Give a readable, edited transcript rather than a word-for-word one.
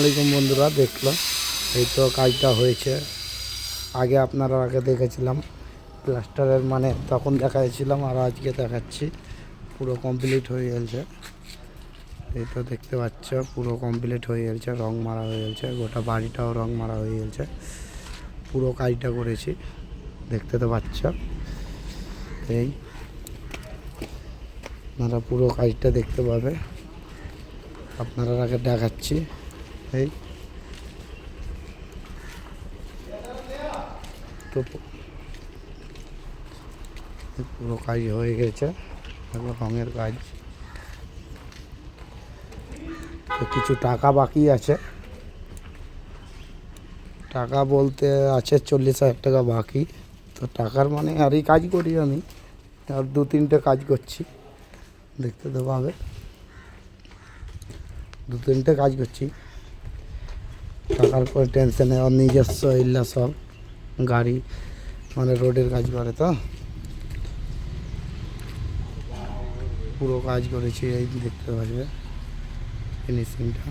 আলাইকুম বন্ধুরা, দেখলো এই তো কাজটা হয়েছে। আগে আপনারা দেখেছিলাম প্লাস্টারের, মানে তখন দেখাচ্ছিলাম, আর আজকে দেখাচ্ছি পুরো কমপ্লিট হয়ে গেছে। এই তো দেখতে পাচ্ছ পুরো কমপ্লিট হয়ে গেছে, রং মারা হয়ে গেছে, গোটা বাড়িটাও রং মারা হয়ে গেছে। পুরো কাজটা করেছি, দেখতে তো পাচ্ছ। এই আপনারা পুরো কাজটা দেখতে পাবে, আপনারা আগে দেখাচ্ছি। এই তো পুরো কাজ হয়ে গেছে, রঙের কাজ। তো কিছু টাকা বাকি আছে, টাকা বলতে আছে 40,000 টাকা বাকি। তো টাকার মানে আর এই কাজ করি আমি, আর 2-3টে কাজ করছি, দেখতে তো পাবে। 2-3টে কাজ করছি, টাকার কোনো টেনশনে। আর নিজস্ব ইল্লা সব গাড়ি, মানে রোডের কাজ করে, তো পুরো কাজ করেছি। এই দেখতে পাবে ফিনিশিংটা।